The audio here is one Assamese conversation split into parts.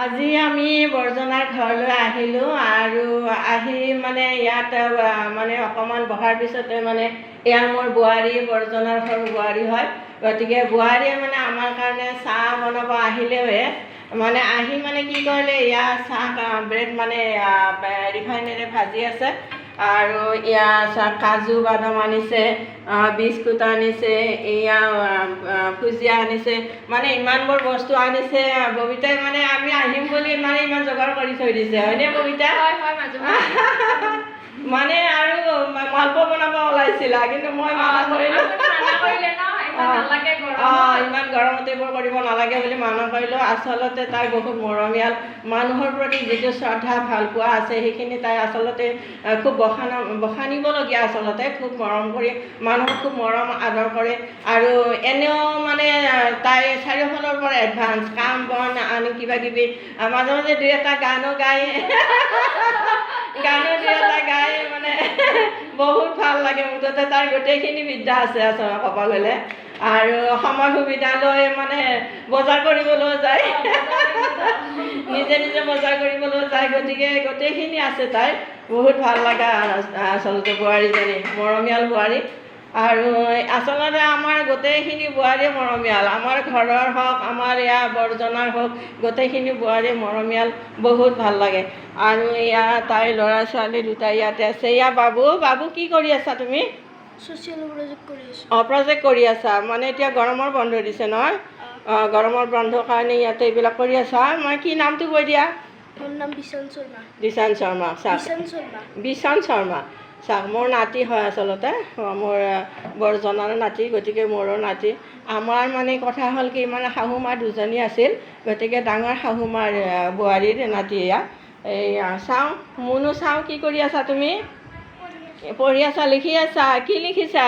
আজি আমি বৰজনাৰ ঘৰলৈ আহিলোঁ আৰু আহি মানে ইয়াত মানে অকণমান বহাৰ পিছতে মানে এয়া মোৰ বোৱাৰী, বৰজনাৰ ঘৰ বোৱাৰী হয়। গতিকে বোৱাৰীয়ে মানে আমাৰ কাৰণে চাহ বনাব আহিলেৱে মানে আহি মানে কি কৰিলে, ইয়াৰ চাহ ব্ৰেড মানে ৰিফাইনেৰে ভাজি আছে আৰু ইয়াৰ কাজু বাদাম আনিছে, বিস্কুট আনিছে, এয়া ভুজিয়া আনিছে, মানে ইমানবোৰ বস্তু আনিছে। ববিতাই মানে আমি আহিম বুলি মানে ইমান যোগাৰ কৰি থৈ দিছে, হয়নে ববিতা? মানে আৰু মালপোৱা বনাব ওলাইছিলা, কিন্তু মই মানা কৰিলোঁ। ইমান গৰমতে এইবোৰ কৰিব নালাগে বুলি মানা কৰিলোঁ। আচলতে তাই বহুত মৰমীয়াল, মানুহৰ প্ৰতি যিটো শ্ৰদ্ধা ভালপোৱা আছে সেইখিনি তাই আচলতে খুব বখানিবলগীয়া। আচলতে খুব মৰম কৰি মানুহক খুব মৰম আদৰ কৰে আৰু এনেও মানে তাই চাৰিওফালৰ পৰা এডভান্স, কাম বন আনি কিবা কিবি মাজে মাজে দুই এটা গানো গায় মানে বহুত ভাল লাগে। মুঠতে তাৰ গোটেইখিনি বিদ্যা আছে আচলতে ক'ব গ'লে। আৰু সময় সুবিধা লৈ মানে বজাৰ কৰিবলৈও যায় নিজে বজাৰ কৰিবলৈও যায়। গতিকে গোটেইখিনি আছে তাই, বহুত ভাল লগা আচলতে বোৱাৰীজনী, মৰমীয়াল বোৱাৰী। আৰু আচলতে আমাৰ গোটেইখিনি বোৱাৰী মৰমীয়াল, আমাৰ ঘৰৰ হওক, আমাৰ এয়া বৰজনাৰ হওক, গোটেইখিনি বোৱাৰী মৰমীয়াল, বহুত ভাল লাগে। আৰু এয়া তাইৰ ল'ৰা ছোৱালী দুটা ইয়াতে আছে। এয়া বাবু কি কৰি আছা তুমি? ছ'চিয়েল প্ৰজেক্ট কৰি আছোঁ। প্ৰজেক্ট কৰি আছা, মানে এতিয়া গৰমৰ বন্ধ দিছে নহয়? গৰমৰ বন্ধৰ কাৰণে ইয়াতে এইবিলাক কৰি আছা। মই কি নামটো কৈ দিয়া? মোৰ নাম বিশান শৰ্মা। বিশান শৰ্মা। বিশান শৰ্মা। চাওক, মোৰ নাতি হয় আচলতে, মোৰ বৰজনাৰ নাতি, গতিকে মোৰো নাতি। আমাৰ মানে কথা হ'ল কি, মানে শাহুমা দুজনী আছিল, গতিকে ডাঙৰ শাহুমাৰ বোৱাৰীৰ নাতি এয়া। এইয়া চাওঁ, মুনু চাওঁ, কি কৰি আছা তুমি? পঢ়ি আছা, লিখি আছা? কি লিখিছা?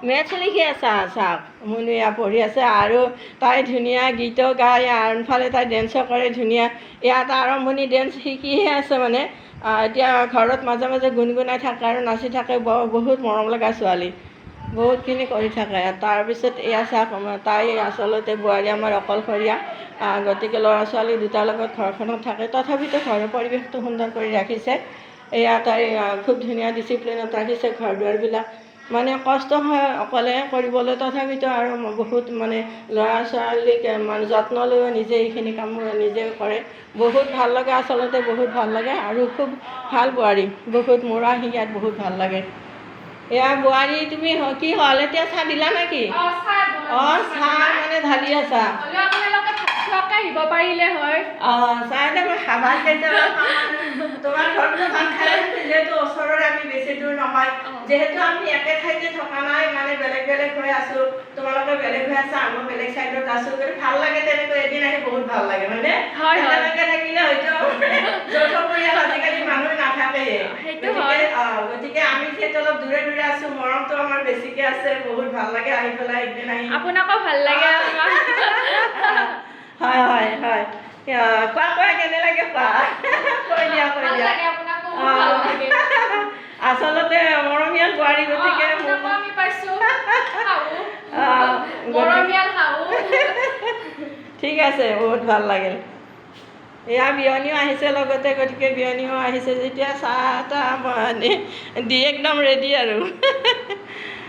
মেথছ লিখি আছা। চাওক, মুনু এয়া পঢ়ি আছে আৰু তাই ধুনীয়া গীতো গায়, আনফালে তাই ডেন্সো কৰে ধুনীয়া। ইয়াত আৰম্ভণি ডেন্স শিকিহে আছে মানে, এতিয়া ঘৰত মাজে মাজে গুণগুণাই থাকে আৰু নাচি থাকে। বহুত মৰম লগা ছোৱালী, বহুতখিনি কৰি থাকে। তাৰপিছত এয়া চাওক, তাই আচলতে বোৱাৰী আমাৰ অকলশৰীয়া, গতিকে ল'ৰা ছোৱালী দুটাৰ লগত ঘৰখনত থাকে, তথাপিতো ঘৰৰ পৰিৱেশটো সুন্দৰ কৰি ৰাখিছে। এয়া তাই খুব ধুনীয়া ডিচিপ্লিনত ৰাখিছে ঘৰ দুৱাৰবিলাক। মানে কষ্ট হয় অকলে কৰিবলৈ, তথাপিতো আৰু বহুত মানে ল'ৰা ছোৱালীক মানে যত্ন লৈও নিজে এইখিনি কাম নিজে কৰে। বহুত ভাল লাগে আচলতে, বহুত ভাল লাগে আৰু খুব ভাল বোৱাৰী, বহুত মোৰ আহি ইয়াত বহুত ভাল লাগে। এয়া বোৱাৰী, তুমি কি হ'ল এতিয়া, চাহ দিলা নেকি? চাহ মানে ঢালি আছা? আহিব পাৰিলে হয়। চাহ এতিয়া মই খাবাৰ কেতিয়াবা তোমাৰ ঘৰতো ভাত খাই আছোঁ, যিহেতু ওচৰৰে, আমি বেছি দূৰ নহয়, যিহেতু আমি একে ঠাইতে থকা নাই, মানে বেলেগ বেলেগ হৈ আছোঁ। তোমালোকে বেলেগ হৈ আছা, আমি বেলেগ চাইডত আছোঁ, কিন্তু ভাল লাগে তেনেকৈ এদিন আহি বহুত ভাল লাগে, হয়নে? তেনেকৈ থাকিলে হয়তো যৌথ পৰিয়াল আজিকালি মানুহ নাথাকেই। গতিকে আমি যিহেতু অলপ দূৰে দূৰে আছোঁ, মৰমটো আমাৰ বেছিকৈ আছে, বহুত ভাল লাগে আহি পেলাই একদিন আহি। আপোনাকো ভাল লাগে। হয় কোৱা কেনে লাগে কোৱা, কৈ দিয়া। আচলতে মৰমীয়াল বোৱাৰী, গতিকে ঠিক আছে, বহুত ভাল লাগিল। এয়া বিয়নীও আহিছে লগতে, গতিকে বিয়নীও আহিছে যেতিয়া চাহ তাহ দি একদম ৰেডি আৰু